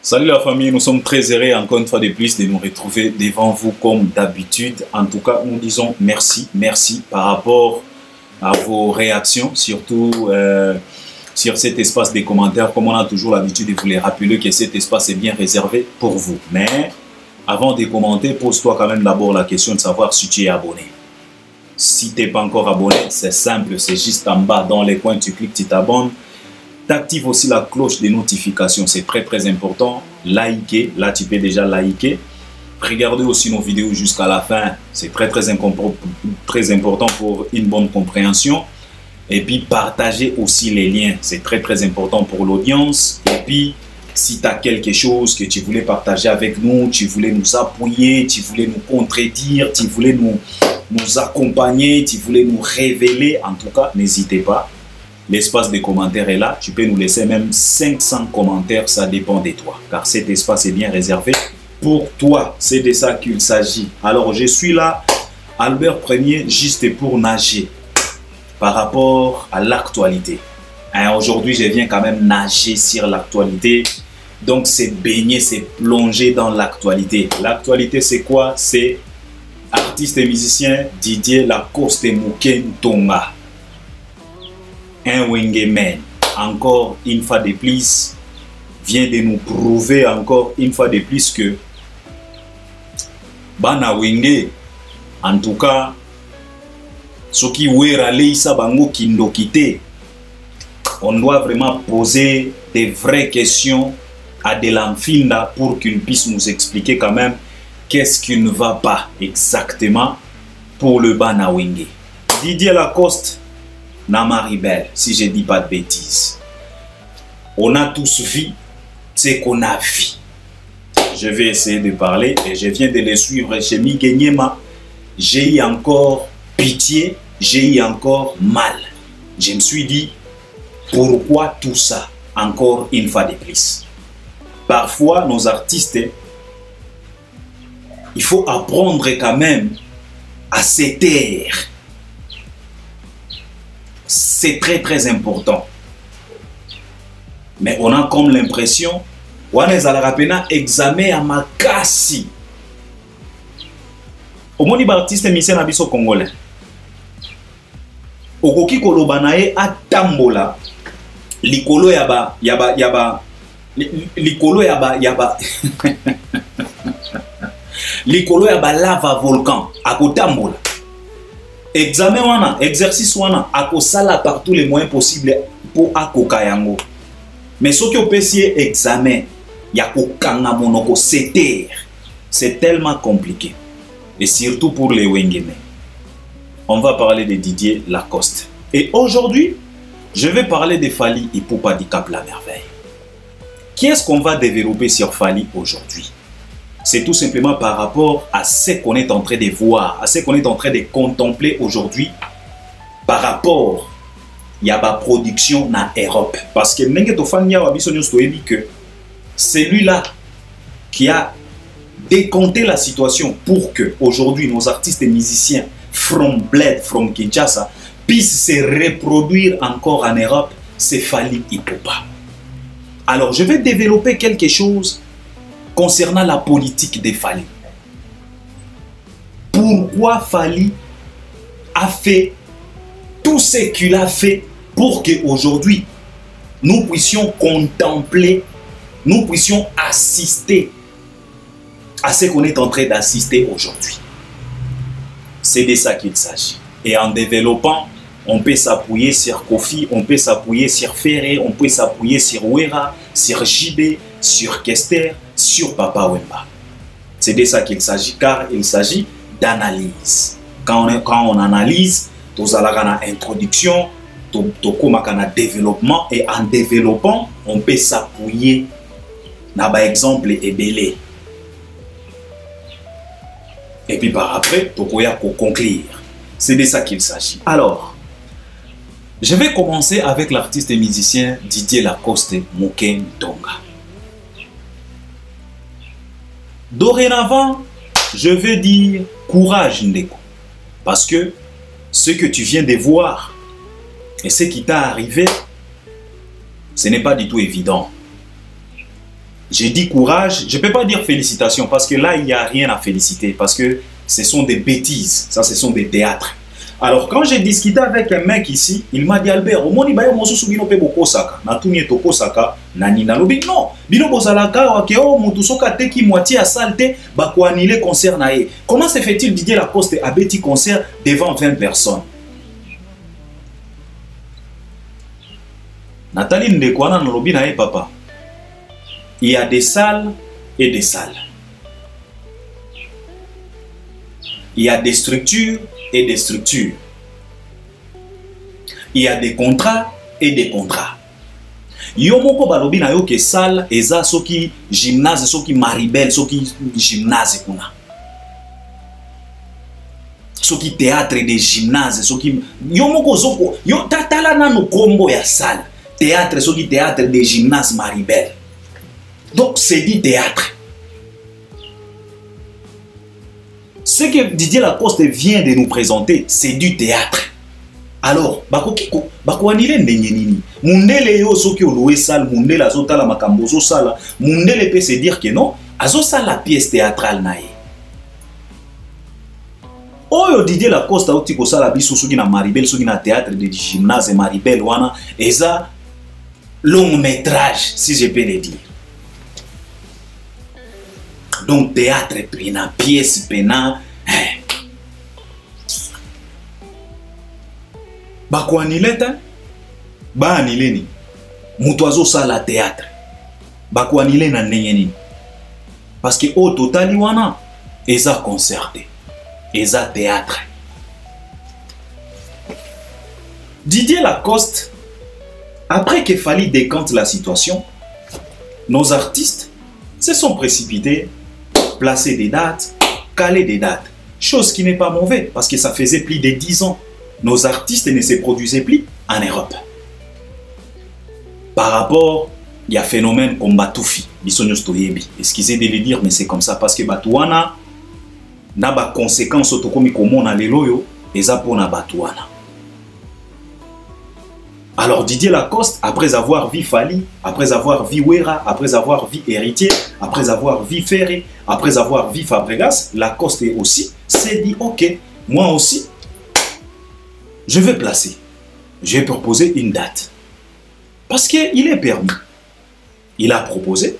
Salut la famille, nous sommes très heureux encore une fois de plus de nous retrouver devant vous comme d'habitude. En tout cas, nous disons merci par rapport à vos réactions, surtout sur cet espace des commentaires. Comme on a toujours l'habitude de vous les rappeler que cet espace est bien réservé pour vous. Mais avant de commenter, pose-toi quand même d'abord la question de savoir si tu es abonné. Si tu n'es pas encore abonné, c'est simple, c'est juste en bas dans les coins, tu cliques, tu t'abonnes. T'actives aussi la cloche des notifications, c'est très important. Likez, là tu peux déjà liker. Regardez aussi nos vidéos jusqu'à la fin, c'est très important pour une bonne compréhension. Et puis partagez aussi les liens, c'est très important pour l'audience. Et puis si tu as quelque chose que tu voulais partager avec nous, tu voulais nous appuyer, tu voulais nous contredire, tu voulais nous accompagner, tu voulais nous révéler, en tout cas n'hésitez pas. L'espace des commentaires est là. Tu peux nous laisser même 500 commentaires. Ça dépend de toi. Car cet espace est bien réservé pour toi. C'est de ça qu'il s'agit. Alors, je suis là, Albert Premier, juste pour nager par rapport à l'actualité. Hein, aujourd'hui, je viens quand même nager sur l'actualité. Donc, c'est baigner, c'est plonger dans l'actualité. L'actualité, c'est quoi? C'est artiste et musicien Didier Lacoste Muken Tonga. Un Wengeman, encore une fois de plus, vient de nous prouver encore une fois de plus que Bana Wenge, en tout cas, ce qui on doit vraiment poser des vraies questions à de l'Amfinda pour qu'il puisse nous expliquer quand même qu'est-ce qui ne va pas exactement pour le Bana Wenge. Didier Lacoste Namaribel, si je ne dis pas de bêtises. On a tous vu ce qu'on a vu. Je vais essayer de parler et je viens de les suivre chez Miguenyema. J'ai eu encore pitié, j'ai eu encore mal. Je me suis dit, pourquoi tout ça encore une fois de plus? Parfois, nos artistes, il faut apprendre quand même à se taire. C'est très important. Mais on a comme l'impression on est à la rapena examen à makasi. Au moni artiste misé na biso congolais. Okoki koloba na ye atambola likolo yaba likolo yaba lava volcan akotambola. Examen wana, exercice wana, akosala par tous les moyens possibles pour akoka yango. Mais ce qui est examen, yakokanga monoko, c'est tellement compliqué. Et surtout pour les Wengemen. On va parler de Didier Lacoste. Et aujourd'hui, je vais parler de Fally Ipupa du Cap La Merveille. Qu'est-ce qu'on va développer sur Fally aujourd'hui? C'est tout simplement par rapport à ce qu'on est en train de voir, à ce qu'on est en train de contempler aujourd'hui par rapport à la production en Europe. Parce que celui-là qui a décompté la situation pour que aujourd'hui nos artistes et musiciens from Bled, from Kinshasa puissent se reproduire encore en Europe, c'est Fally Ipupa. Alors je vais développer quelque chose concernant la politique de Fally. Pourquoi Fally a fait tout ce qu'il a fait pour qu'aujourd'hui nous puissions contempler, nous puissions assister à ce qu'on est en train d'assister aujourd'hui. C'est de ça qu'il s'agit. Et en développant, on peut s'appuyer sur Kofi, on peut s'appuyer sur Ferré, on peut s'appuyer sur Wera, sur JB, sur Kester, sur Papa Wemba. C'est de ça qu'il s'agit, car il s'agit d'analyse. Quand on analyse, tout ça là, introduction, tout développement, et en développant, on peut s'appuyer dans par exemple Ebele. Et puis par après, tout conclure. C'est de ça qu'il s'agit. Alors, je vais commencer avec l'artiste et musicien Didier Lacoste Muken Tonga. Dorénavant, je veux dire courage Ndeko. Parce que ce que tu viens de voir et ce qui t'a arrivé, ce n'est pas du tout évident. J'ai dit courage, je ne peux pas dire félicitations parce que là, il n'y a rien à féliciter parce que ce sont des bêtises, ça ce sont des théâtres. Alors quand j'ai discuté avec un mec ici, il m'a dit Albert, au monde il bino pe bokosaka, na tuni tokosaka, nani na lobi non, bino bozalaka wa ke o mutu soka te ki moitié à salte ba ko annuler concert na ye. Comment se fait-il Didier Lacoste a bêti concert devant 20 personnes? Nathalie Ndekwana na lobi na ye papa. Il y a des salles et des salles. Il y a des structures et des structures. Il y a des contrats et des contrats. Yo moko balobi na yo ke salle eza soki gymnase soki Maribel soki gymnase kuna. Soki théâtre de gymnase soki yo moko zoko yo tatala na no kombo ya salle. Théâtre soki théâtre de gymnase Maribel. Donc c'est du théâtre. Ce que Didier Lacoste vient de nous présenter, c'est du théâtre. Alors, bakokiko, bakoanile ndenge nini. Mundele yo soki olowe salle, mundele azotala makambo zo sala, mundele peut se dire que non, azosala la pièce théâtrale nae. Oyo Didier Lacoste oti ko sala biso soki na Maribel, soki na théâtre de gymnase Maribel wana, eza long métrage, si je peux le dire. Donc théâtre pena, pièce pena. Bako anileta, ba anileni. Mutuazo sala théâtre. Bako anile na nengeni. Parce que au total wana, eza concerté, eza théâtre. Didier Lacoste, après que Fally décante la situation, nos artistes se sont précipités, placer des dates, caler des dates. Chose qui n'est pas mauvaise parce que ça faisait plus de 10 ans. Nos artistes ne se produisaient plus en Europe. Par rapport, il y a un phénomène comme Batoufi, excusez de le dire, mais c'est comme ça parce que Batouana n'a pas de conséquences autocomiques comme on a les loyaux et ça pour Batouana. Alors Didier Lacoste, après avoir vu Fally, après avoir vu Wera, après avoir vu Héritier, après avoir vu Ferré, après avoir vu Fabregas, Lacoste aussi s'est dit ok, moi aussi, je vais placer, je vais proposer une date. Parce qu'il est permis. Il a proposé.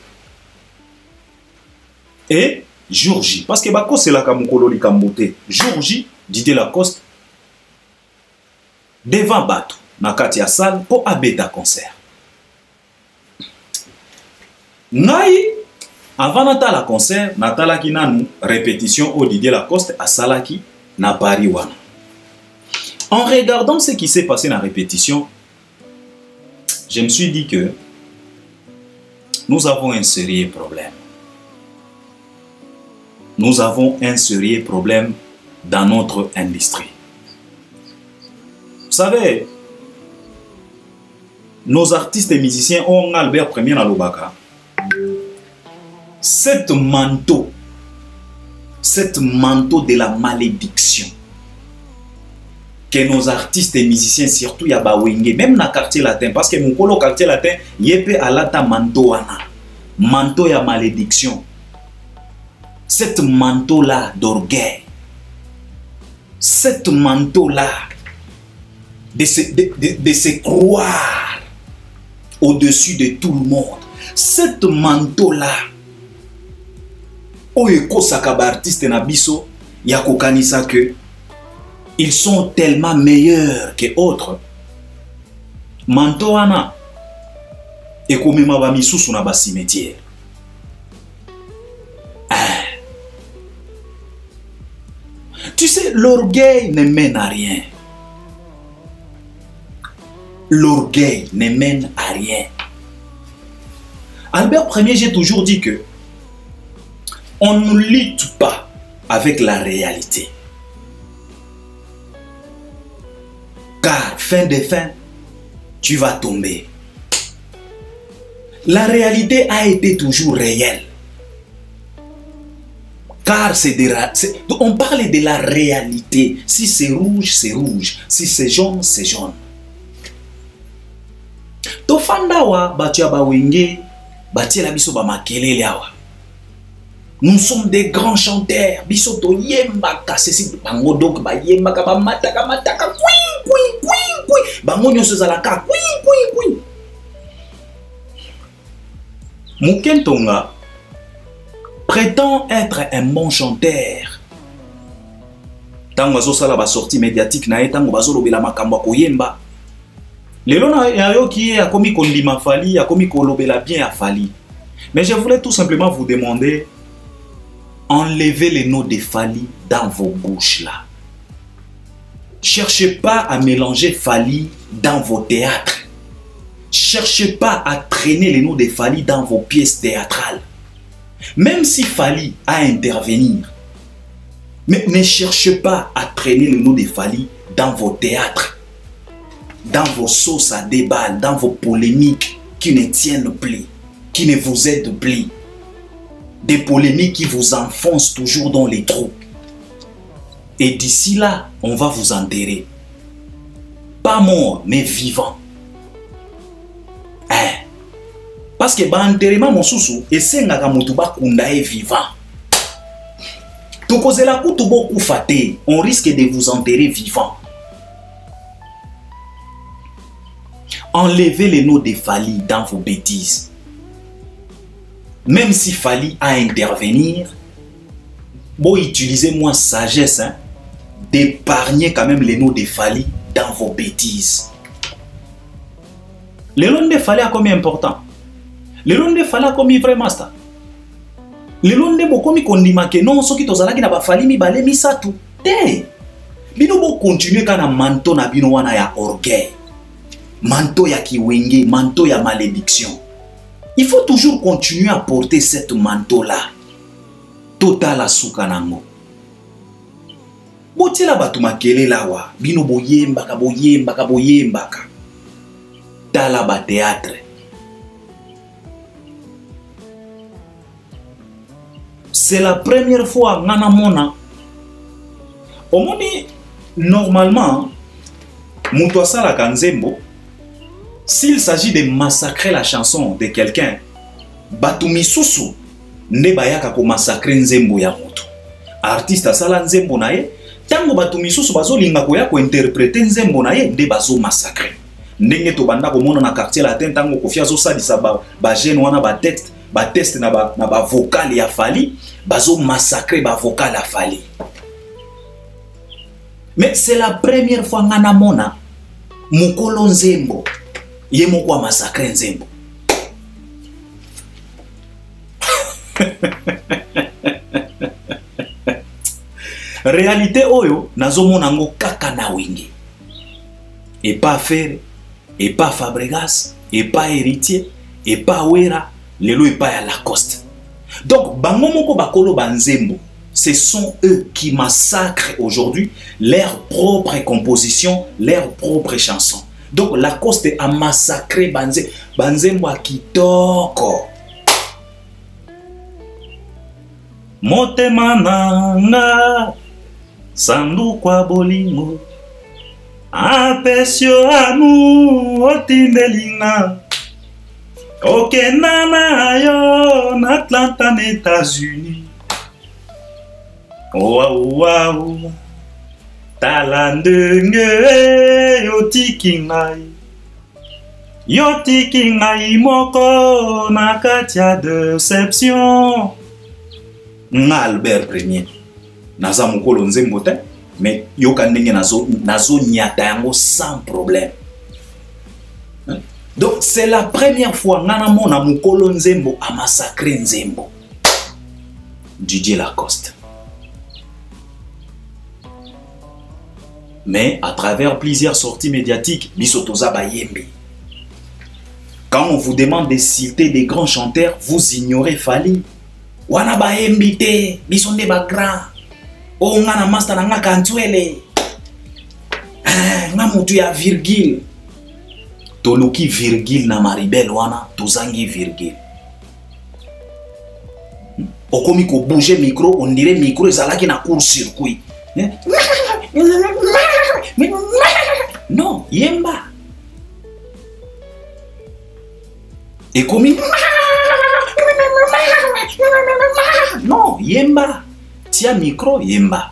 Et jour J, parce que Bako c'est la Kamukolo li Kambote, jour J, Didier Lacoste, devant Batou. Nakati ya salle pour abeta concert. Ngai avant natala concert, natala ki nanu répétition au Didier Lacoste à Salaki na Paris wana. En regardant ce qui s'est passé dans la répétition, je me suis dit que nous avons un sérieux problème. Nous avons un sérieux problème dans notre industrie. Vous savez, nos artistes et musiciens ont Albert Premier à l'Obaka. Cette manteau de la malédiction que nos artistes et musiciens, surtout Yabawenge, même dans le quartier latin, parce que mon colo quartier latin, yepe alata manteau wana, manteau ya malédiction. Cette manteau là d'orgueil, cette manteau là de se croire au-dessus de tout le monde. Cette manteau-là, Oyeko Sakaba artiste Nabiso, Yakokanisa que ils sont tellement meilleurs que autres. Manteau ana, et comme ma bami sous na cimetière. Tu sais, l'orgueil ne mène à rien. L'orgueil ne mène à rien. Albert Ier, j'ai toujours dit que on ne lutte pas avec la réalité. Car fin de fin, tu vas tomber. La réalité a été toujours réelle. Car on parle de la réalité. Si c'est rouge, c'est rouge. Si c'est jaune, c'est jaune. Tofandawa Batiaba Wenge batie la biso ba makelele awa. Nous sommes des grands chanteurs. Biso to yemba ka ceci bango donc ba yemba ka ba mataka mataka kui. Bango nyoso zalaka kui. Mukentonga prétend être un bon chanteur. Tango bazo sala ba sortie médiatique na tango bazo lobela makambo ko yemba. Lelo na yo qui a komi kondima Fally, a komi kolobela bien à Fally. Mais je voulais tout simplement vous demander, enlevez les noms de Fally dans vos bouches là. Cherchez pas à mélanger Fally dans vos théâtres. Cherchez pas à traîner les noms de Fally dans vos pièces théâtrales. Même si Fally a à intervenir, mais ne cherchez pas à traîner le nom de Fally dans vos théâtres, dans vos sauces à débat, dans vos polémiques qui ne tiennent plus, qui ne vous aident plus. Des polémiques qui vous enfoncent toujours dans les trous. Et d'ici là, on va vous enterrer. Pas mort, mais vivant. Hein? Parce que enterrement mon sousou, et c'est nga kamutuba kundae vivant. Tokozela kutubo kufate, on risque de vous enterrer vivant. Enlevez les noms de Fally dans vos bêtises. Même si Fally a à intervenir, bon, utilisez moins sagesse, hein, d'épargner quand même les noms de Fally dans vos bêtises. Le nom de Fally a combien important? Le nom de Fally a combien vraiment ça? Le nom de Bokomi kondima ke non, ceux qui tozalaki na ba Fally mi balé mi satu. Te! Bino bo continuer kana manto na bino wana ya orgueil. Manteau ya kiwenge, manteau ya malédiction. Il faut toujours continuer à porter cette manteau-là. Total asuka nango. Botela batu makele lawa, bino boyembaka. Tala ba théâtre. C'est la première fois ngana mona. Omoni normalement muto asala kanzembo. S'il s'agit de massacrer la chanson de quelqu'un, batumi susu ne bayaka ko massacrer nzembo ya moto. Artiste asala nzembo na ye, tango batumi susu bazolinga ko ya ko interpréter nzembo na ye nde bazo massacrer. Ndenge to banda ko mona na quartier latin tango ko fia zo salisa ba jeune wana ba texte, ba test na ba vocal ya Fally, bazo massacrer ba vocal ya Fally. Mais c'est la première fois ngana mona mukolo nzembo yemo kwa massacre nzembo. Réalité oyo nazomona ngo kaka na wenge. Et pas Ferre, et pas Fabregas, et pas Héritier, et pas Wera, lelo et pas à Lacoste. Donc bango moko bakolo banzembo, ce sont eux qui massacrent aujourd'hui leurs propres compositions, leurs propres chansons. Donc Lacoste a massacré Banzembo a kitoko. Motema nanga sandu kwa bolingo apesio anu otindelinga okenda na yo na Atlanta na États-Unis. Wow. Talandenge yotiki ngai moko na katia deception. Nga Albert Premier naza mukolo nzembo te, mais yoka ndenge nazo nyata yango sans problème. Donc c'est la première fois ngana mona mukolo nzembo a massacré nzembo. Didier Lacoste. Mais à travers plusieurs sorties médiatiques, bisotoza bayembe. Quand on vous demande de citer des grands chanteurs, vous ignorez Fally. Wana bayembi te, bisonde ba grand. O ngana master na nga kantwele. Nga mutu ya virgule. Toluki virgule na Maribel wana, tozangi virgule. Okomi ko bouger micro, on dirait micro ezalaki na court-circuit. Non, yemba. Et comme yemba. Tia micro, yemba.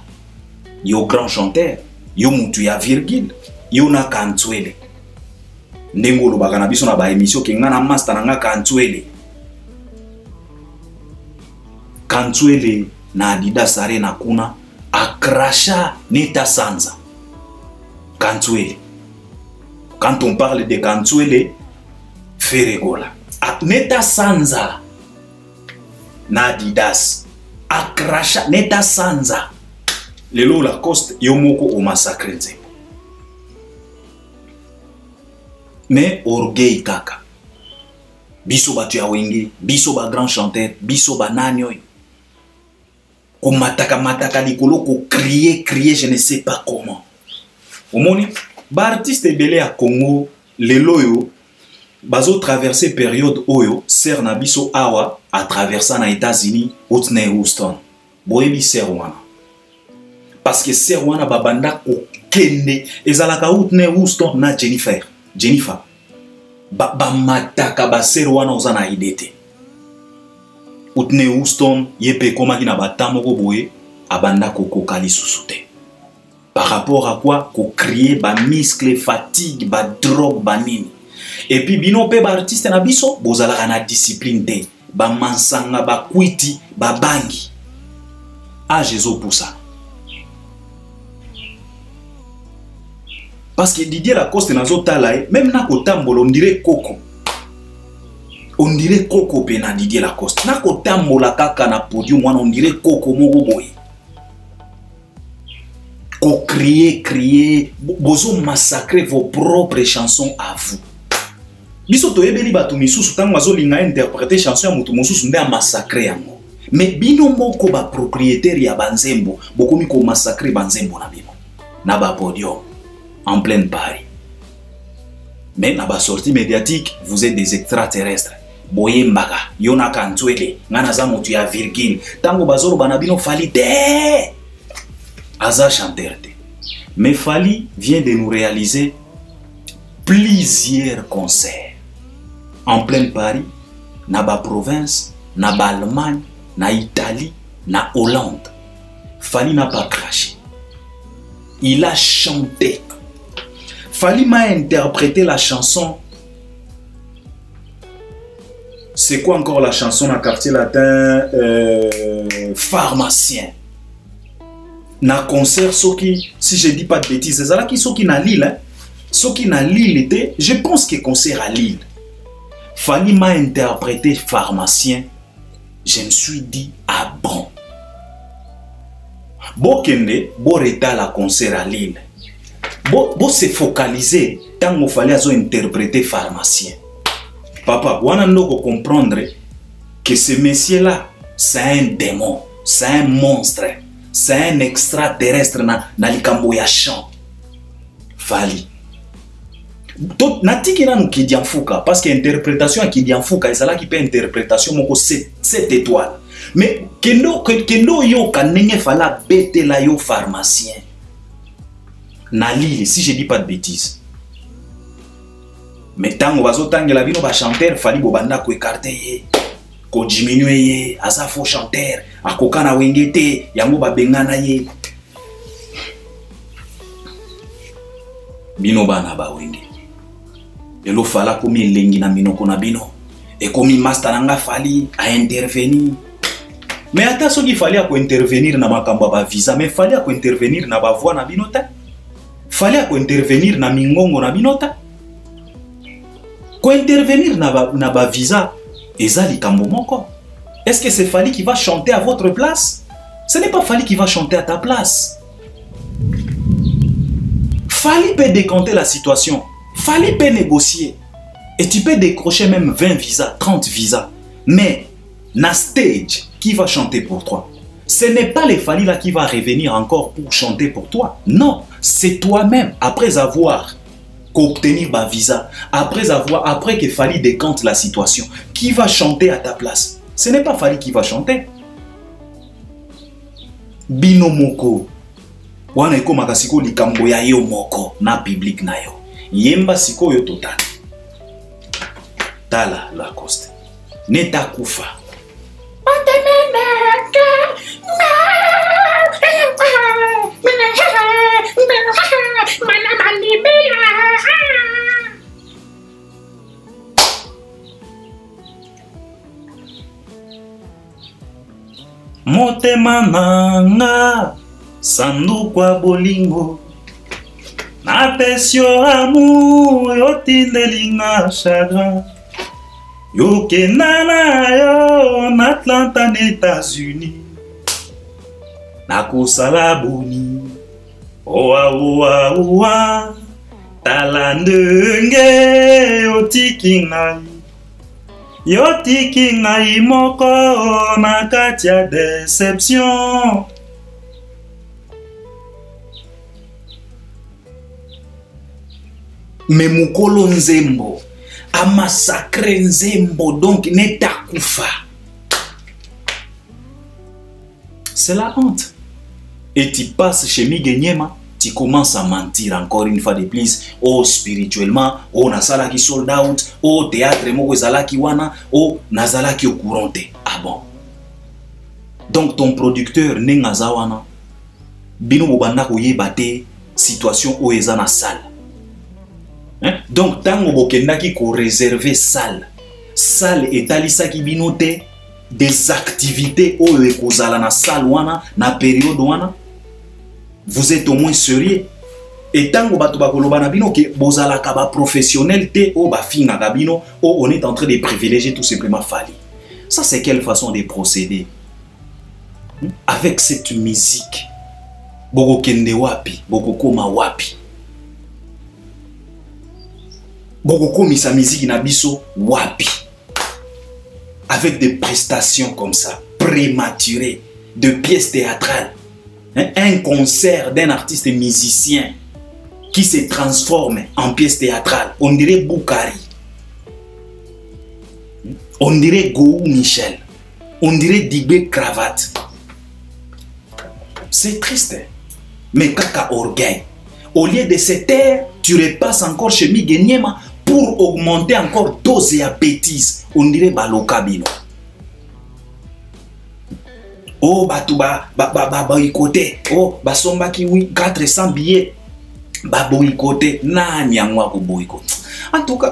Yo grand chanteur, yo mutu ya virgule, yo na Kantwele. Ndengolo baka na biso na ba émission ke nga na master na nga Kantwele. Kantwele na Adidas Arena kuna akrasha Neta Sanza. Kantwele. Quand on parle de Kantwele, Feregola. Neta Sanza na Adidas akrasha Neta Sanza. Lelo Lacoste yomoko o massacre nzembo. Mais orgueil kaka. Biso batu ya wenge, biso ba grand chanteur, biso ba nanyo. Ko mataka likolo ko crier, je ne sais pas comment. Omoni ba artiste belé à Congo lelo yo bazo traverser période oyo ser na biso awa a traverser na États-Unis Whitney Houston. Boyebi ser wana. Parce que ser wana babanda ko kende ezalaka Whitney Houston na Jennifer. Ba mataka ba ser wana ozana idete. Whitney Houston yepe koma kina batamo ko boye abanda ko kokali susute. Par rapport à quoi? Ko crier ba muscle fatigue ba drogue ba nini. Et puis bino pe ba artiste na biso bozala na discipline te. Ba mansanga ba kwiti ba bangi. Ah Jésus pour ça. Parce que Didier Lacoste nazo talae même na kotambolo on dirait Coco. On dirait Coco pe na Didier Lacoste. Na kotambola kaka na podium wana on dirait Coco moko boye. Ko crier, bozo massacrer vos propres chansons à vous. Biso to ebeli batu misusu tango mazo linga interpréter chanson ya mutu mosusu nde a massacrer yango. Mais bino moko ba propriétaire ya banzembo, bokomi ko massacrer banzembo na bino. Na ba podium en pleine Paris. Mais na ba sortie médiatique, vous êtes des extraterrestres. Boye mbaga, yona Kantwele, ngana za mutu ya virgule. Tango bazolo banabino fali de Aza chanteur. Mais Fally vient de nous réaliser plusieurs concerts en plein Paris, na ba province, na ba Allemagne, na Italie, na Hollande. Fally n'a pas craché. Il a chanté. Fally m'a interprété la chanson. C'est quoi encore la chanson dans quartier latin? Pharmacien. Na concert soki, si je dis pas de bêtises, c'est là qui soki na Lille, hein? Soki na Lille était, je pense que concert à Lille. Fally m'a interprété Pharmacien. Je me suis dit, ah bon. Bo kende, bo reta la concert à Lille. Bo se focaliser tant qu'il fallait interpréter Pharmacien. Papa, on a comprendre que ce monsieur-là, c'est un démon, c'est un monstre. C'est un extraterrestre na likambo ya chant. Fally. Natiki na Kidianfuka parce que interprétation à Kidianfuka ezala qui peut interprétation moko 7 étoiles. Mais kendo yo kanenge fala bete la yo Pharmacien. Na Lille si je dis pas de bêtises. Mais tango bazo tangela bino ba chanteur Fally bobanda ko écarter. Ko diminuer ye asa faux chanteur akoka na wengete yango ba bengana ye bino bana ba wenge lelo fala komi lengi na minoko na bino et komi master nanga Fally a intervenir mais ata soki Fally a ko intervenir na makambo ba visa mais Fally a ko intervenir na ba voix na bino ta Fally a ko intervenir na mingongo na bino ta ko intervenir na ba visa. Ezali Kambomoko. Est-ce que c'est Fally qui va chanter à votre place? Ce n'est pas Fally qui va chanter à ta place. Fally peut décanter la situation. Fally peut négocier. Et tu peux décrocher même 20 visas, 30 visas. Mais, na stage, qui va chanter pour toi? Ce n'est pas les Fally là qui va revenir encore pour chanter pour toi. Non, c'est toi-même, après avoir obtenir ma visa, après que Fally décante la situation, qui va chanter à ta place? Ce n'est pas Fally qui va chanter. Bino moko wana eko makasiko likambo ya yo moko na public na yo yemba siko yo total tala Lacoste neta kufa motema nanga sanduku ya bolingo napesi yo amour yotindelinga chagrin yokenda na yo na Atlanta na États-Unis nakosala boni oa oa oa tala ndenge yotiki ngai moko na kati ya deception. Me mukolo nzembo a massacré nzembo donc neta kufa. C'est la honte. Et tu passes chez Miguenyema, tu commences à mentir encore une fois de plus. Oh, spirituellement, oh, nazala ki sold out, oh, théâtre moko ezala ki wana, oh, nazala ki okurante. Ah bon. Donc ton producteur nengaza wana, bino bobanda koyeba te situation o eza na salle. Hein? Donc tango bokenda ki ko réserver salle. Salle etalisa ki bino te des activités o ekozala na salle wana na période wana. Vous êtes au moins sérieux. Et tant que vous bozala kaba professionnel te o ba finga kabino o on est en train de privilégier tout simplement Fally. Ça c'est quelle façon de procéder? Avec cette musique. Boko kende wapi, boko koma wapi. Boko komi sa musique na biso wapi. Avec des prestations comme ça, prématurées, de pièces théâtrales. Un concert d'un artiste musicien qui se transforme en pièce théâtrale. On dirait Boukari. On dirait Gou Michel. On dirait Dibé Cravate. C'est triste. Mais kaka orgueil. Au lieu de se taire, tu repasses encore chez Miguenyema pour augmenter encore dose et bêtises. On dirait Baloka Bino. Oh, boycotté. Oh, somba ki oui, 400 billets. Boycotté. Nani angwa ko boycott. En tout cas.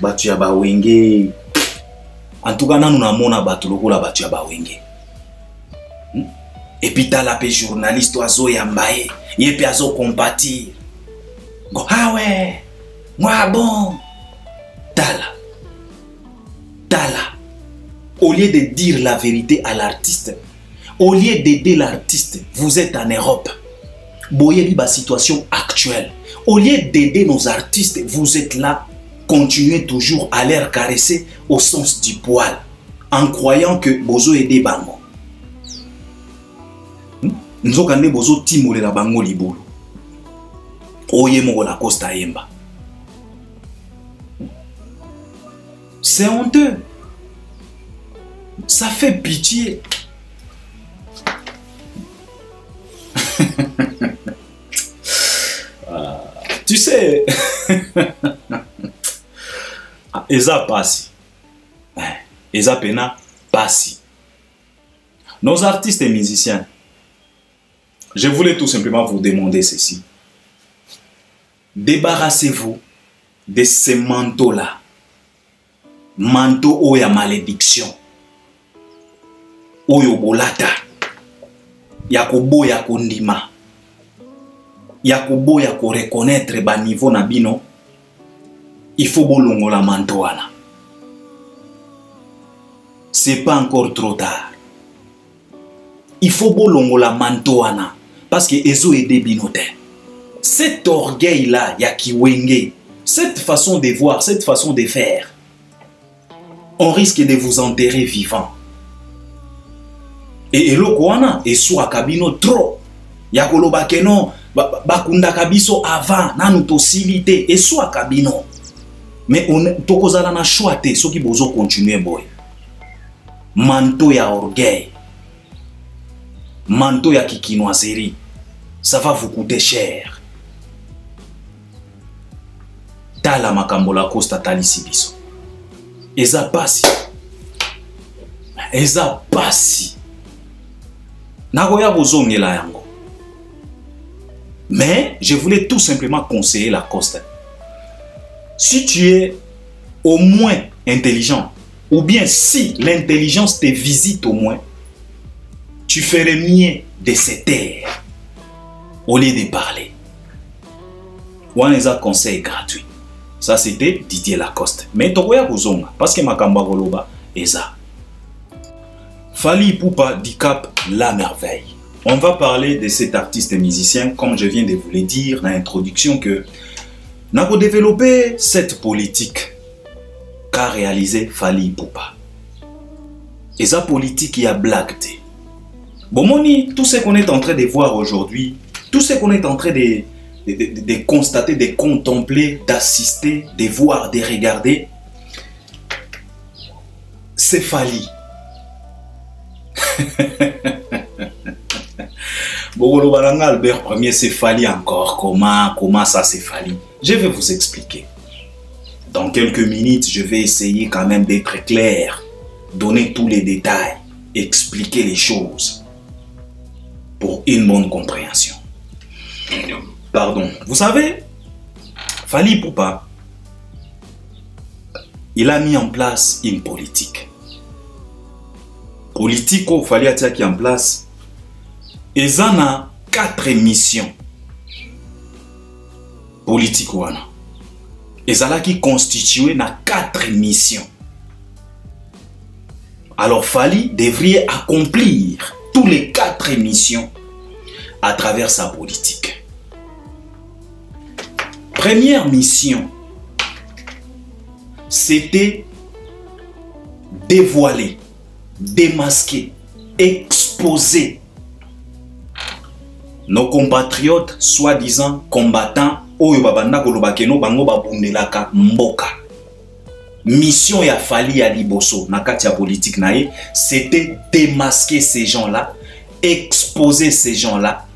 Batu ya bawenge. En tout cas, nanu na mona batu lokola batu ya bawenge. Et puis t'as la pe journaliste oiseau yambaye. Yepe azo compatir. Go, ah ouais. Moi bon. Tala. Au lieu de dire la vérité à l'artiste, au lieu d'aider l'artiste, vous êtes en Europe. Boyeli ba situation actuelle. Au lieu d'aider nos artistes, vous êtes là, continuez toujours à les caresser au sens du poil, en croyant que bozo aider bango. Nous avons bozo timolé la bango libolo. Oye mo la costa yemba. C'est honteux. Ça fait pitié. Tu sais, Eza passi. Eza pena passi. Nos artistes et musiciens, je voulais tout simplement vous demander ceci. Débarrassez-vous de ces manteaux-là. Manteau oya malédiction. Oyo bolata. Yakobo yako ndima. Yakobo yako reconnaître ba niveau na bino. Il faut bolongo la mantoana. C'est pas encore trop tard. Il faut bolongo la mantoana. Parce que ezo ede binote. Cet orgueil là, yaki wenge. Cette façon de voir, cette façon de faire. On risque de vous enterrer vivant. Et eloko wana esura kabino trop. Yakoloba keno bakunda kabiso avant nanu tosilité esura kabino. Mais on tokozala na choix te soki bozo continuer boy. Manteau ya orgueil. Manteau ya kikinoiserie. Ça va vous coûter cher. Tala makambo la costa talisi biso. Eza pasi. Eza pasi. Nagoya bozongela yango. Mais je voulais tout simplement conseiller la Costa. Si tu es au moins intelligent, ou bien si l'intelligence te visite au moins, tu ferais mieux de se taire au lieu de parler. Ou un conseil gratuit. Ça, c'était Didier Lacoste. Mais Tokoya Kuzonga, parce que Makamba Goloba est ça. Fally Ipupa dit Cap la merveille. On va parler de cet artiste et musicien, comme je viens de vous le dire dans l'introduction, que n'a pas développé cette politique qu'a réalisé Fally Ipupa. Et sa politique y a blague. Bon, Moni, tout ce qu'on est en train de voir aujourd'hui, tout ce qu'on est en train de constater, de contempler, d'assister, de voir, de regarder, c'est Fally. Bon, Albert Premier, c'est Fally encore. Comment ça c'est Fally? Je vais vous expliquer. Dans quelques minutes, je vais essayer quand même d'être clair, donner tous les détails, expliquer les choses pour une bonne compréhension. Pardon. Vous savez, Fally Ipupa, il a mis en place une politique. Politique qu'il fallait mettre en place. Et il y a 4 missions. Politique. Et ça qui constitué dans 4 missions. Alors Fally devrait accomplir tous les 4 missions à travers sa politique. Première mission, c'était dévoiler, démasquer, exposer nos compatriotes soi-disant combattants oyo babanda kolobakeno bango babundelaka mboka. Mission ya Fally ya liboso na kati ya politique nae, c'était démasquer ces gens-là, exposer ces gens-là.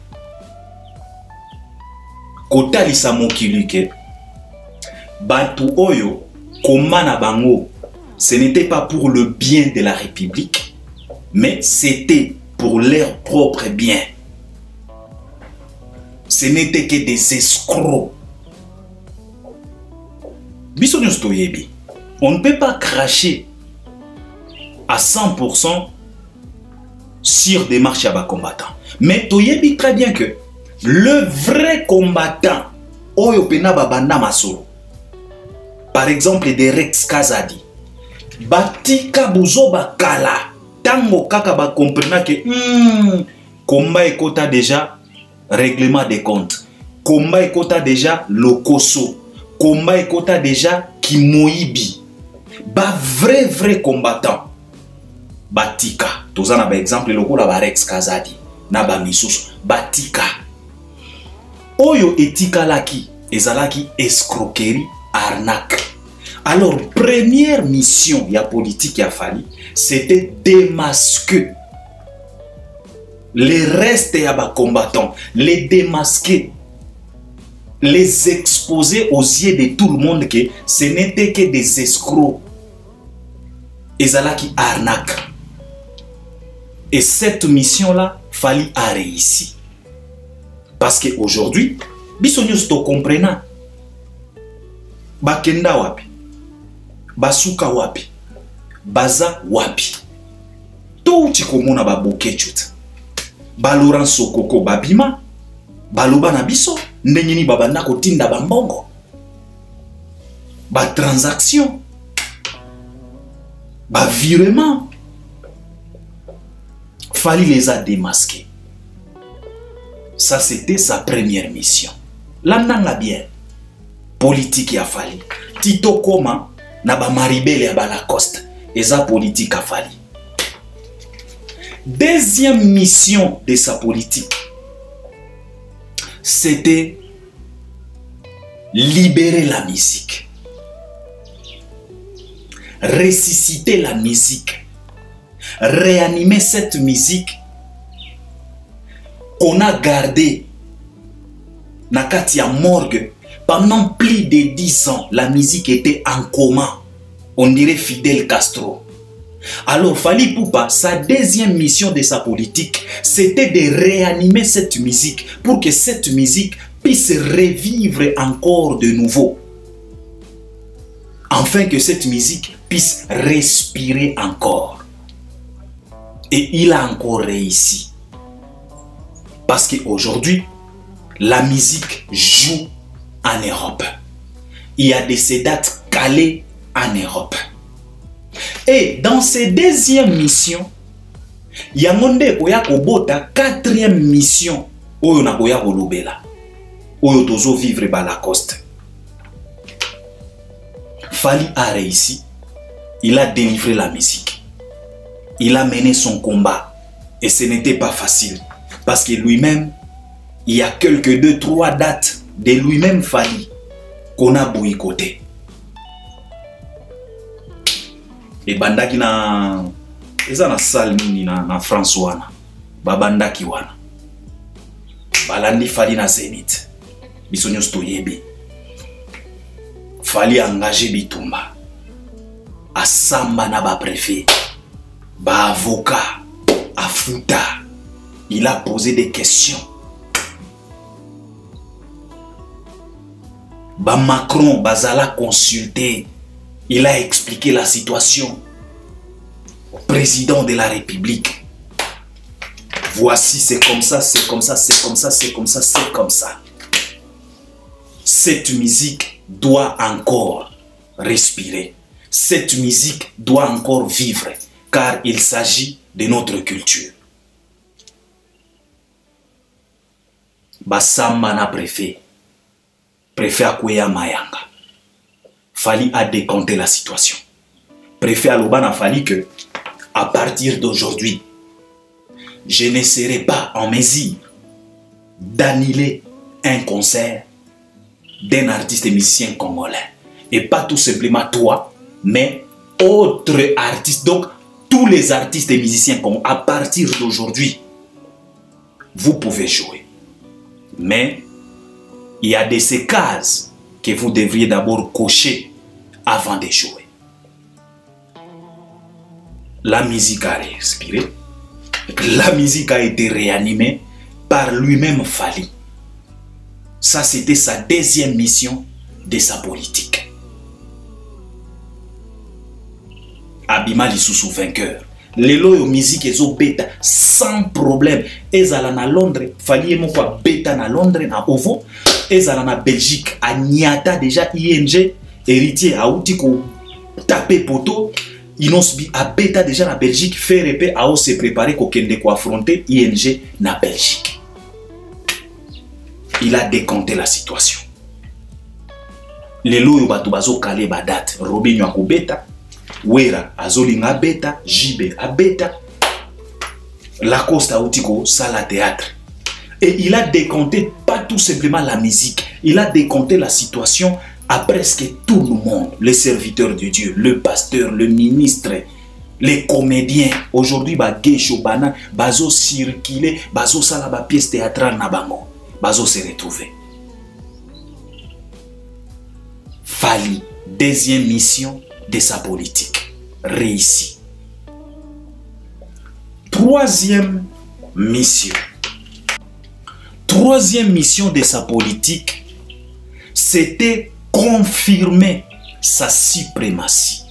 Kotalisa mokili ke batu oyo komana bango, ce n'était pas pour le bien de la République, mais c'était pour leur propre bien. Ce n'était que des escrocs. On ne peut pas cracher à 100% sur des marches à combattants. Mais Toyebi très bien que le vrai combattant, par exemple des Rex Kazadi, Batika Buzo Bakala, Tango Kaka ba comprena que combat et quota déjà règlement des comptes. Combat et quota déjà Lokoso. Combat et quota déjà Kimoibi. Ba vrai combattant. Batika. Toza na ba exemple loko la ba Rex Kazadi. Na ba misusu. Batika. Oyo etika laki. Ezalaki escroquerie, arnaque. Alors, première mission ya politique ya Fally, c'était démasquer les restes ya ba combattants, les démasquer, les exposer aux yeux de tout le monde que ce n'était que des escrocs. Ezalaki arnaque. Et cette mission-là, Fally a réussi. Parce qu'aujourd'hui, bisonyos to comprena, bakenda wapi, basuka wapi, baza wapi, tout chikomona ba bokechut, ba Laurent Sokoko babima, baloba na biso, ndengeni babanda kotinda bambongo, ba transaction, ba virement. Fally les a démasqués. Ça, c'était sa première mission. Là, nanga bien. Politique ya Fally. Tito Koma, na ba Maribel ya ba Lacoste. Et sa politique a Fally. Deuxième mission de sa politique, c'était libérer la musique. Ressusciter la musique. Réanimer cette musique qu'on a gardée na kati ya morgue pendant plus de 10 ans. La musique était en coma. On dirait Fidel Castro. Alors Fally Ipupa, sa deuxième mission de sa politique, c'était de réanimer cette musique pour que cette musique puisse revivre encore de nouveau. afin que cette musique puisse respirer encore. Et il a encore réussi. Parce qu'aujourd'hui, la musique joue en Europe. Il y a des dates calées en Europe. Et dans ces deuxièmes missions, il y a une quatrième mission. Oyo na koya kolobela. Oyo tozo vivre ba la coste. Fally a réussi. Il a délivré la musique. Il a mené son combat. Et ce n'était pas facile. Parce que lui-même, il y a quelques 2-3 dates de lui-même Fally qu'on a boycotté. Et bandaki na eza na salle nini na France wana. Ba bandaki wana. Balandi Fally na Zénith. Biso nyonso toyebi. Fally engagé bitumba. Asamba na ba préfet. Ba avocat. Afuta. Il a posé des questions. Ba Macron, Bazala consulté. Il a expliqué la situation au président de la République. Voici, c'est comme ça, c'est comme ça, c'est comme ça, c'est comme ça, c'est comme ça. Cette musique doit encore respirer. Cette musique doit encore vivre, car il s'agit de notre culture. Bassamana préfet Akwea Mayanga. Fally a décompté la situation. Préfet Alobana Fally que, à partir d'aujourd'hui, je ne serai pas en mesure d'annuler un concert d'un artiste et musicien congolais. Et pas tout simplement toi, mais autres artistes. Donc, tous les artistes et musiciens congolais, à partir d'aujourd'hui, vous pouvez jouer. Mais il y a des cases que vous devriez d'abord cocher avant de jouer. La musique a respiré. La musique a été réanimée par lui-même Fally. Ça, c'était sa deuxième mission de sa politique. Abima Lisusu vainqueur. Lelo yo musique ezo beta sans problème. Ezala na Londres, Fally emoko beta na Londres na Ovo. Ezala na Belgique, a Niata déjà ING héritier a outi ko taper poto. Inosbi a beta déjà na Belgique, faire épée a se préparer ko kende ko affronter ING na Belgique. Il a décompté la situation. Lelo yo bato bazo kale ba date, Robinho ako beta. Wera azolinga beta, Jibe a beta, Lacoste a outiko sala théâtre. Et il a décompté pas tout simplement la musique, il a décompté la situation à presque tout le monde, les serviteurs de Dieu, le pasteur, le ministre, les comédiens. Aujourd'hui, Geisho Bana, bazo circuler, bazo sala ba pièce théâtrale na bango, bazo se retrouver. Fally, deuxième mission de sa politique réussie. Troisième mission de sa politique, c'était confirmer sa suprématie,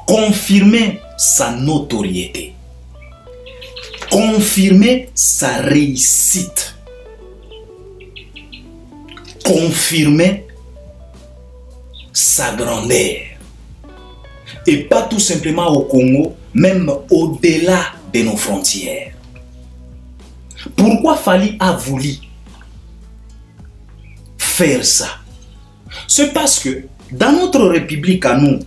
confirmer sa notoriété, confirmer sa réussite, confirmer sa grandeur. Et pas tout simplement au Congo, même au-delà de nos frontières. Pourquoi Fally a voulu faire ça? C'est parce que dans notre république à nous,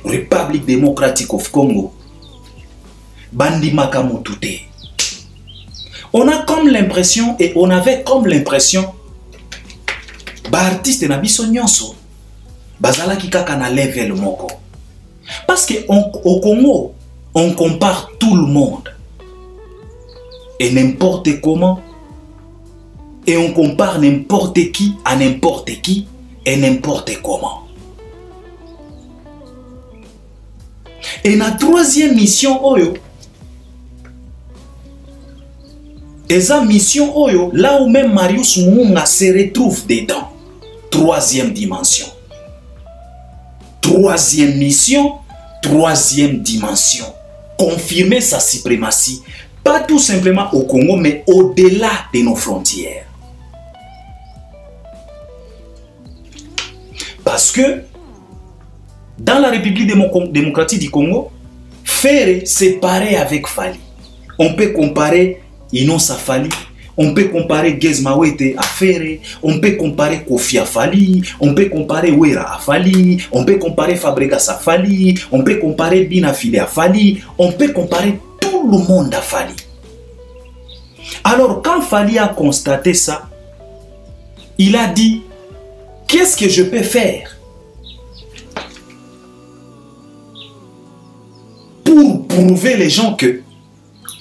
République démocratique of Congo, Bandi Makamotute, on a comme l'impression, et on avait comme l'impression, artiste na biso nyonso bazala ki kaka na level moko, parce que au Congo on compare tout le monde et n'importe comment, et on compare n'importe qui à n'importe qui et n'importe comment. Et la troisième mission oyo, et sa mission oyo, là où même Marius Munga se retrouve dedans. troisième dimension. Troisième mission, troisième dimension. Confirmer sa suprématie, pas tout simplement au Congo, mais au-delà de nos frontières. Parce que dans la République démocratique du Congo, Ferré séparé avec Fali. On peut comparer Inosa Fali, on peut comparer Gez Mawete à Ferré, on peut comparer Kofi à Fali, on peut comparer Wera à Fali, on peut comparer Fabregas à Fali, on peut comparer Binafile à Fali, on peut comparer tout le monde à Fali. Alors quand Fali a constaté ça, il a dit, qu'est-ce que je peux faire pour prouver les gens que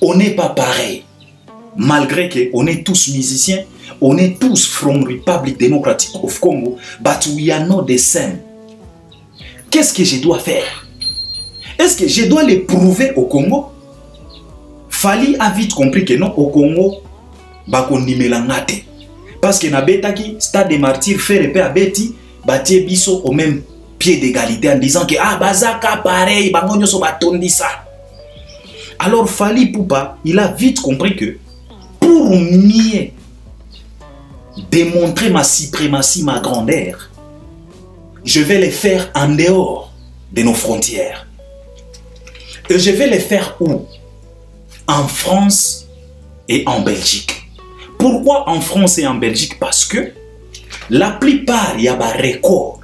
on n'est pas pareil, malgré qu'on est tous musiciens, on est tous from Republic Democratic of Congo, but we are not the same. Qu'est-ce que je dois faire? Est-ce que je dois les prouver au Congo? Fali a vite compris que non, au Congo, parce que na betaki stade des martyrs fait repère à Betty, batie biso au même pied d'égalité en disant que ah bazaka pareil, bangonyo so batondi ça. Alors Fali Poupa, il a vite compris que pour mieux démontrer ma suprématie, ma grandeur, je vais les faire en dehors de nos frontières. Et je vais les faire où? En France et en Belgique. Pourquoi en France et en Belgique? Parce que la plupart, il y a des records.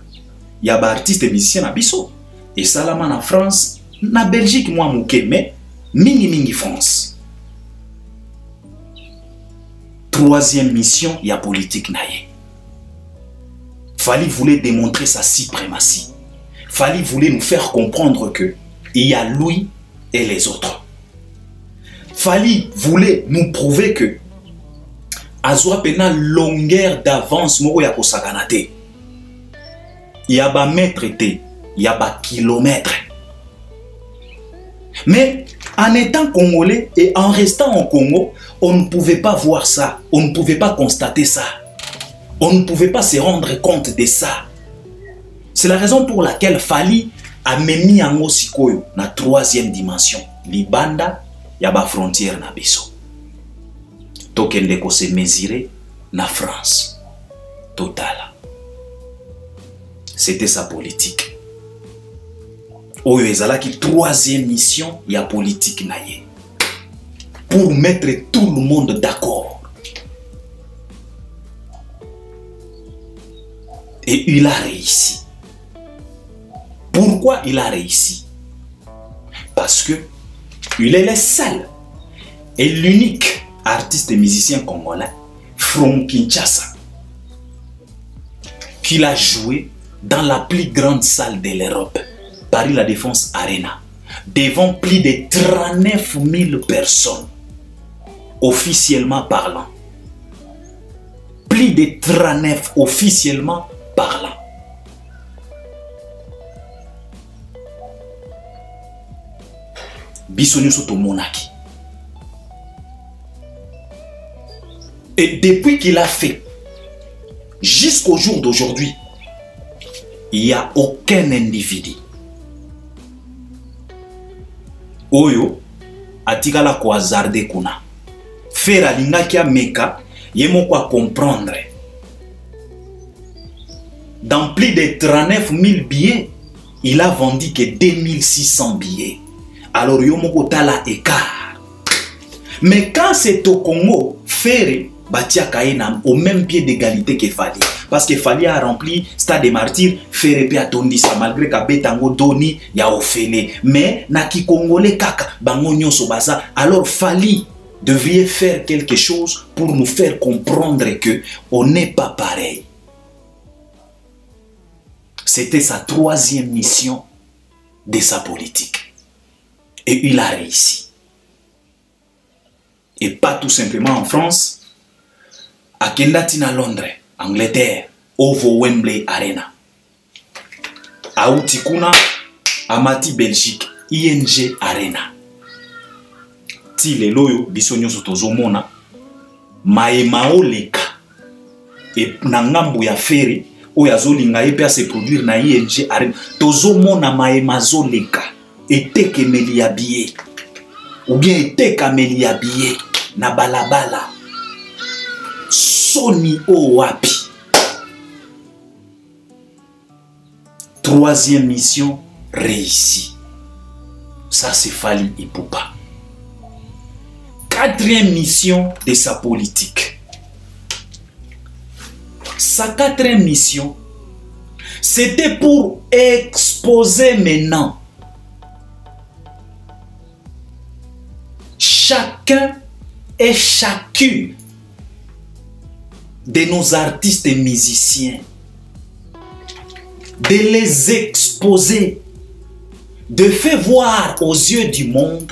Il y a des artistes et musiciens à Bissau. Et Salaman en France, en Belgique, moi, mouké, mais mingi France. Troisième mission, il y a politique naïe. Fali voulait démontrer sa suprématie. Fali voulait nous faire comprendre que il y a lui et les autres. Fali voulait nous prouver que Azwa pena longueur d'avance moko ya kosakanate. Il y a ba mètre té, il y a ba kilomètre. Mais en étant congolais et en restant au Congo, on ne pouvait pas voir ça, on ne pouvait pas constater ça. On ne pouvait pas se rendre compte de ça. C'est la raison pour laquelle Fali a mis en osikoyo na troisième dimension. Libanda ya ba frontière na biso. Tokende ko se mesurer na France. Total. C'était sa politique. Oyo ezalaki troisième mission ya politique naye. Pour mettre tout le monde d'accord. Et il a réussi. Pourquoi il a réussi? Parce que il est le seul et l'unique artiste et musicien congolais from Kinshasa qu'il a joué dans la plus grande salle de l'Europe, Paris La Défense Arena, devant plus de 39 000 personnes, officiellement parlant. Plus de 39 officiellement parlant. Bisonyo soto monaki. Et depuis qu'il a fait, jusqu'au jour d'aujourd'hui, il n'y a aucun individu. Oyo, atikala ko hazarde kuna. Fera linga kia meka, yemo kwa comprendre. Dans plus de 39 000 billets, il a vendu que 2600 billets. Alors yomo ko tala écart. Mais quand c'est au Congo, Ferré, Batia Kaina au même pied d'égalité que Fali. Parce que Fali a rempli Stade des Martyrs, Ferré a tondi ça, malgré qu'à Betango Doni, ya ofélé. Mais Naki Congolais Kaka, Bangonyo Sobasa, alors Fali devrait faire quelque chose pour nous faire comprendre que on n'est pas pareil. C'était sa troisième mission de sa politique. Et il a réussi. Et pas tout simplement en France, à Kendatina Londres, Angleterre, Ovo Wembley Arena. À Outikuna, Amati Belgique, ING Arena. Ti leloyo bisonyo sotozomona maemao leka. Et nangambu ya Ferré, oyo azolinga ye pe se produire na ING Arena tozomona maema zoleka etekemeli ya billet ou bien etekameli ya billet na balabala soni o wapi. Troisième mission réussie. Ça c'est Fally Ipupa. Quatrième mission de sa politique. Sa quatrième mission, c'était pour exposer maintenant chacun et chacune de nos artistes et musiciens, de les exposer, de faire voir aux yeux du monde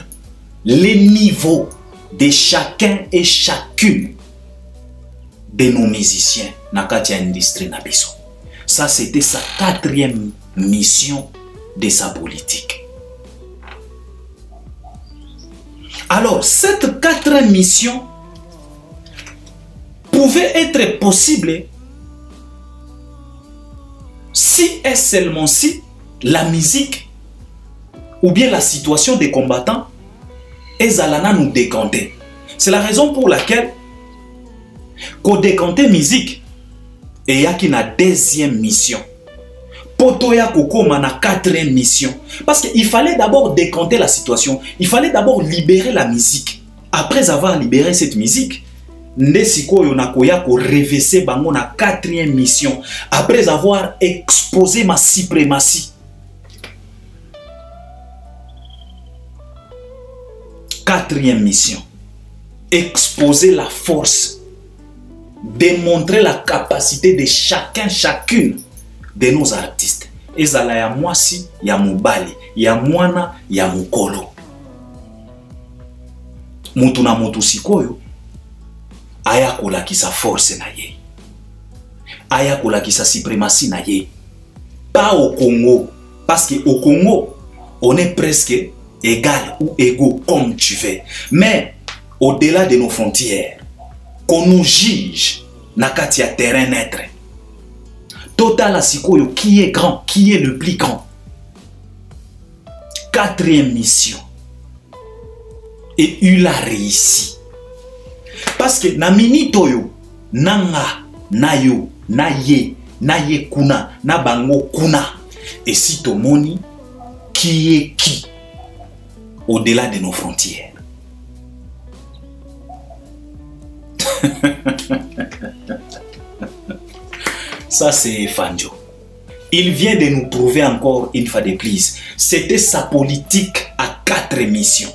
les niveaux de chacun et chacune de nos musiciens dans la industrie. Ça, c'était sa quatrième mission de sa politique. Alors, cette quatrième mission pouvait être possible si et seulement si la musique ou bien la situation des combattants est à nous décanter. C'est la raison pour laquelle qu'on décanter musique et il y a qui na deuxième mission. Poto ya kokoma na quatrième mission. Parce qu'il fallait d'abord décanter la situation. Il fallait d'abord libérer la musique. Après avoir libéré cette musique, Nesiko yonakoya ko revêser bango na quatrième mission. Après avoir exposé ma suprématie. Quatrième mission. Exposer la force. Démontrer la capacité de chacun, chacune de nos artistes. Ezala ya mwasi, ya mubali, ya mwana, ya mukolo. Mutu na mutu sikoyo, aya kolakisa force na ye. Aya kolakisa suprématie na ye. Pas au Congo. Parce qu'au Congo, on est presque égal ou égaux comme tu veux. Mais au-delà de nos frontières, qu'on nous juge na kati ya terrain net. Total asikoyo, qui est grand, qui est le plus grand. Quatrième mission. Et il a réussi. Parce que na minito yo, nanga, na yo, na ye kuna, na bango kuna. Et si tomoni, qui est qui au-delà de nos frontières. Ça c'est Fanjo. Il vient de nous prouver encore une fois de plus. C'était sa politique à 4 missions.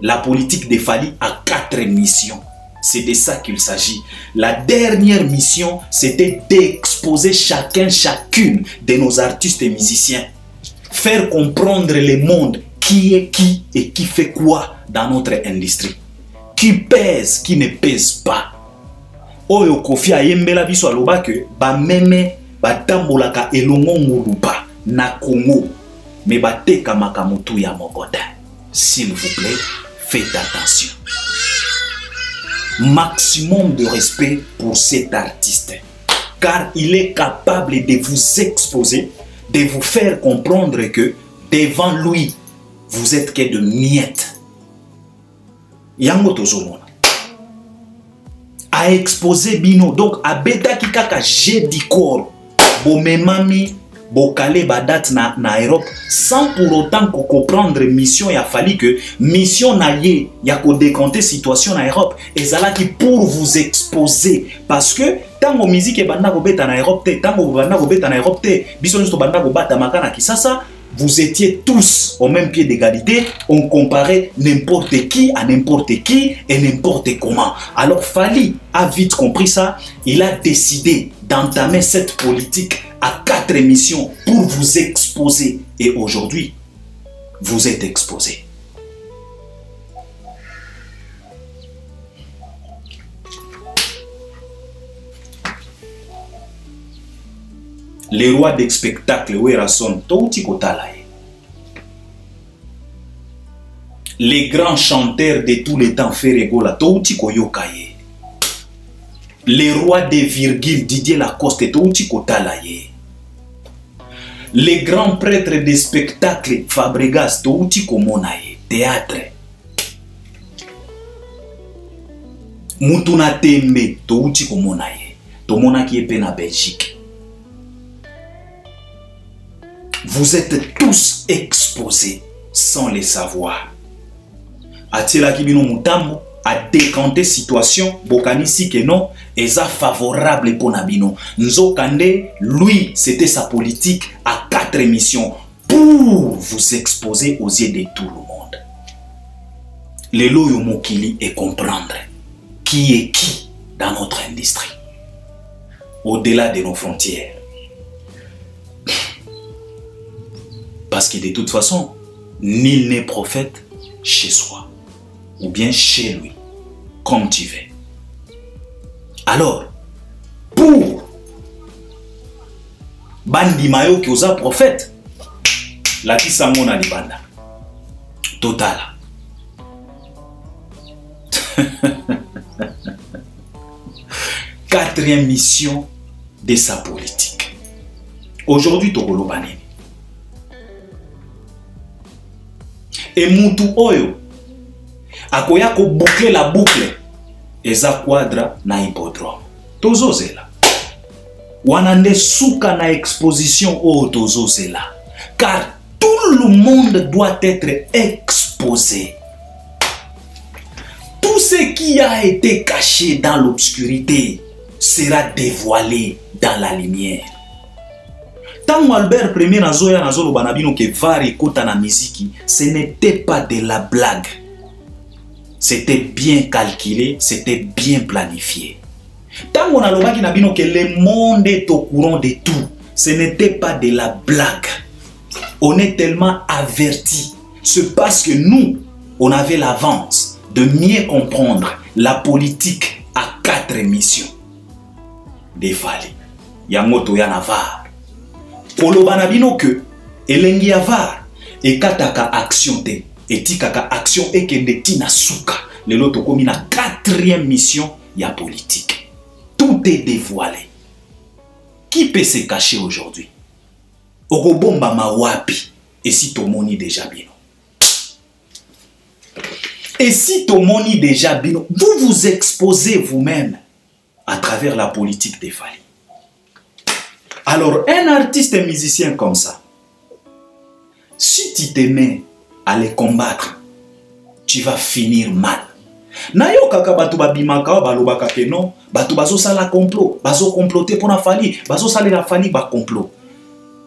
La politique de Fally à 4 missions. C'est de ça qu'il s'agit. La dernière mission, c'était d'exposer chacun, chacune de nos artistes et musiciens. Faire comprendre le monde qui est qui et qui fait quoi dans notre industrie. Qui pèse, qui ne pèse pas. Oyo Kofi ayembela biso aloba que ba meme batambolaka elongo ngulupa na Congo mais bateka makamutu ya mokoda. S'il vous plaît, faites attention. Maximum de respect pour cet artiste car il est capable de vous exposer, de vous faire comprendre que devant lui vous êtes que de miettes. Yango tozomona a exposé bino donc a beta ki kaka jet di corps bo memami bo kale badat na Europe sans pour autant ko comprendre mission ya Fally que mission na ye ya ko décanter situation na Europe ezala ki pour vous exposer parce que tango musique e banda ko beta na Europe te tango banda ko beta na Europe te biso nsto banda ko bata makana kisasa. Vous étiez tous au même pied d'égalité, on comparait n'importe qui à n'importe qui et n'importe comment. Alors Fally a vite compris ça, il a décidé d'entamer cette politique à 4 missions pour vous exposer. Et aujourd'hui, vous êtes exposés. Les rois des spectacles, les grands chanteurs de tous les temps, Ferregola, Les rois des virgules, Didier Lacoste, touti kotala ye. Les grands prêtres des spectacles, Fabregas, touti komona ye. Théâtre. Mutuna tembe, touti komona ye. Tomona qui est pena Belgique. Vous êtes tous exposés sans le savoir. Atila kibino mutambo a décanté situation bokanisi que non eza favorable pour Nabino. Nzokande, lui, c'était sa politique à 4 émissions pour vous exposer aux yeux de tout le monde. Les loyo mokili et comprendre qui est qui dans notre industrie, au-delà de nos frontières. Parce que de toute façon, nul n'est prophète chez soi, ou bien chez lui, comme tu veux. Alors, pour Bandi Mayo qui osa prophète, la Kisamona Libanda, total. Quatrième mission de sa politique. Aujourd'hui, Tokolo Banini. Et Moutou Oyo, akoya ko boucler la boucle, eza quadra na hippodrome. Tozo zela. Wanande souka na exposition o tozo zela. Car tout le monde doit être exposé. Tout ce qui a été caché dans l'obscurité sera dévoilé dans la lumière. Tant Albert Premier Nazoya Nazolo Banabino que Vari Kota na Miziki, ce n'était pas de la blague. C'était bien calculé, c'était bien planifié. Tant on a l'obaki Nabino que le monde est au courant de tout, ce n'était pas de la blague. On est tellement averti. C'est parce que nous, on avait l'avance de mieux comprendre la politique à 4 missions. Defali, Yamoto Yanavar. Kolobana bino que elengi avar et kataka action te et tikaka action et kende tina suka le loto komi na 4e mission ya politique. Tout est dévoilé. Qui peut se cacher aujourd'hui? Okobomba mawapi et si tomoni déjà bino. Et si tomoni déjà bino, vous vous exposez vous-même à travers la politique des Fali. Alors, un artiste et musicien comme ça, si tu te mets à les combattre, tu vas finir mal. Nayo kaka batu babimaka balobaka ke non, batu bazo sala complot, bazo comploter pour la Fali, bazo sala la Fali ba complot.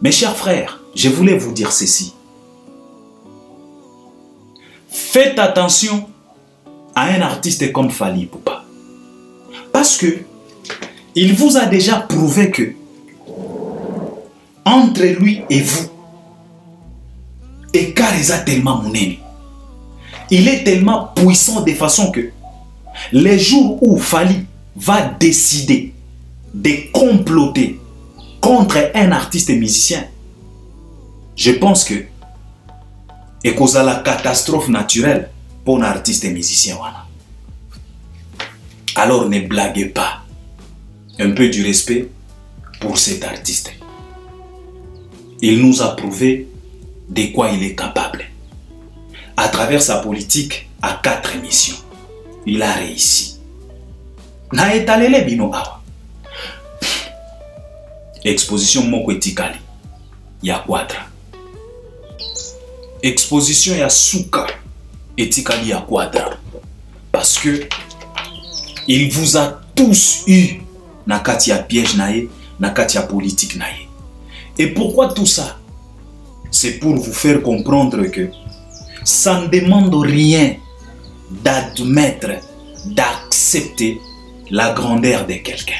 Mes chers frères, je voulais vous dire ceci. Faites attention à un artiste comme Fali Ipupa. Parce que il vous a déjà prouvé que entre lui et vous, écart est tellement monnaie. Il est tellement puissant de façon que les jours où Fali va décider de comploter contre un artiste et musicien, je pense que et cause la catastrophe naturelle pour un artiste et musicien. Alors ne blaguez pas. Un peu du respect pour cet artiste. Il nous a prouvé de quoi il est capable. À travers sa politique à 4 missions, il a réussi. Na etalele bino awa. Exposition moko etikali ya quadra. Exposition ya suka etikali ya quadra. Parce que il vous a tous eu na kati ya piège nae, na kati ya politique nae. Et pourquoi tout ça? C'est pour vous faire comprendre que ça ne demande rien d'admettre, d'accepter la grandeur de quelqu'un.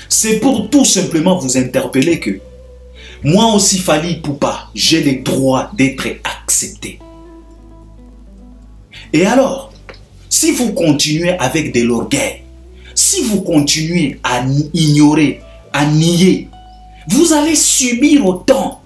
C'est pour tout simplement vous interpeller que moi aussi, Fali Ipupa, j'ai le droit d'être accepté. Et alors, si vous continuez avec de l'orgueil, si vous continuez à ignorer, à nier, vous allez subir autant.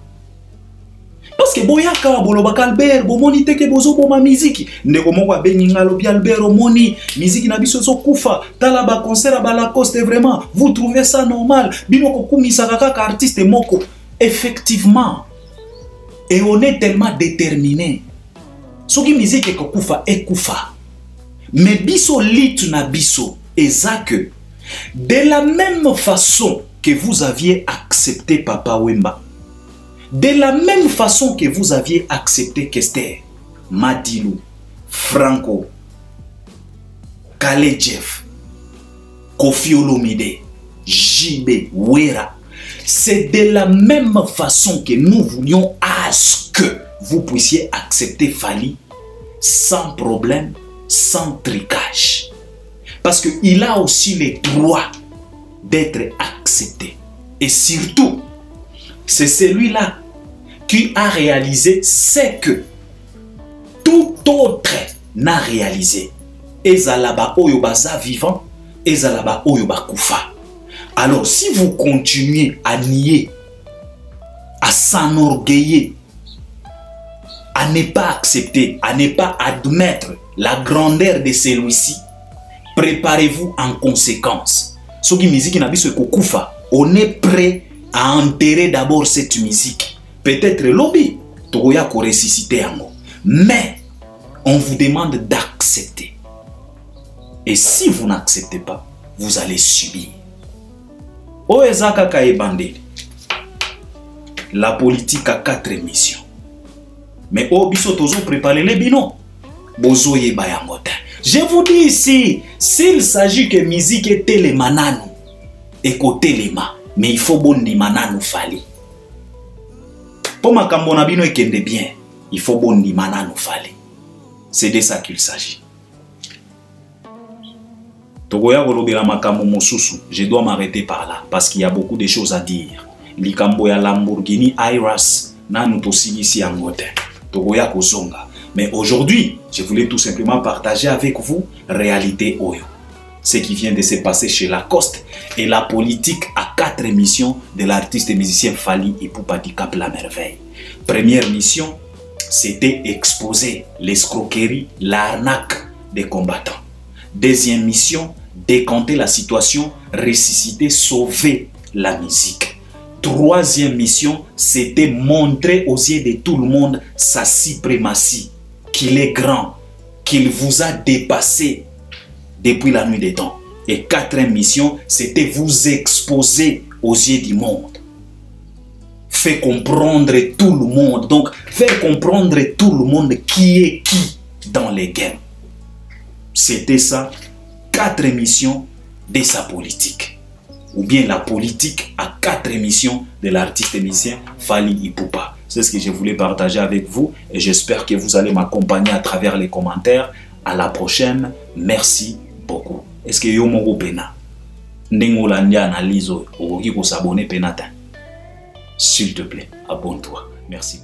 Parce que boyaka bolobaka Albert bomoni teke bozo boma miziki ndeko moko abenginga lobi Albert omoni miziki na biso kufa tala ba concert ba Lacoste vraiment vous trouvez ça normal bino kokumisa kaka artiste moko effectivement et on est tellement déterminé soki miziki kokufa ekufa mais biso litu na biso eza que de la même façon que vous aviez accepté Papa Wemba, de la même façon que vous aviez accepté Kester, Madilou, Franco, Kale Jeff, Kofi Olomide, JB, Wera, c'est de la même façon que nous voulions à ce que vous puissiez accepter Fally sans problème, sans tricage. Parce qu'il a aussi le droit d'être accepté. Et surtout, c'est celui-là qui a réalisé ce que tout autre n'a réalisé. Ezalaba oyobaza vivant, ezalaba oyoba kufa. Alors si vous continuez à nier, à s'enorgueillir, à ne pas accepter, à ne pas admettre la grandeur de celui-ci, préparez-vous en conséquence. Soki musique na biso kokufa, on est prêt à enterrer d'abord cette musique. Peut-être lobby, toya ko ressusciter yango. Mais on vous demande d'accepter. Et si vous n'acceptez pas, vous allez subir. Oezaka kaebandeli. La politique a 4 missions. Mais obiso tozo préparer les bino. Bozo yeba yango te. Je vous dis ici, s'il s'agit que musique est télémanano, écoutez les mains, mais il faut bon manano Fally. Pour ma cambonabino et kende bien, il faut bon manano Fally. C'est de ça qu'il s'agit. Togoya golobela makambo mosusu, je dois m'arrêter par là parce qu'il y a beaucoup de choses à dire. Likambo ya Lamborghini Iras, nanu tosilisi angote. Togoya kozonga. Mais aujourd'hui, je voulais tout simplement partager avec vous réalité Oyo. Ce qui vient de se passer chez Lacoste et la politique à 4 missions de l'artiste et musicien Fally Ipupa du Cap La Merveille. Première mission, c'était exposer l'escroquerie, l'arnaque des combattants. Deuxième mission, décanter la situation, ressusciter, sauver la musique. Troisième mission, c'était montrer aux yeux de tout le monde sa suprématie. Qu'il est grand, qu'il vous a dépassé depuis la nuit des temps. Et quatrième mission, c'était vous exposer aux yeux du monde. Faire comprendre tout le monde. Donc, faire comprendre tout le monde qui est qui dans les games. C'était ça, 4 missions de sa politique. Ou bien la politique à 4 missions de l'artiste et musicien Fally Ipupa. C'est ce que je voulais partager avec vous et j'espère que vous allez m'accompagner à travers les commentaires. À la prochaine. Merci beaucoup. Est-ce que yo moko pena? Ndengo landia analyse okoki ko s'abonner penata. S'il te plaît, abonne-toi. Merci.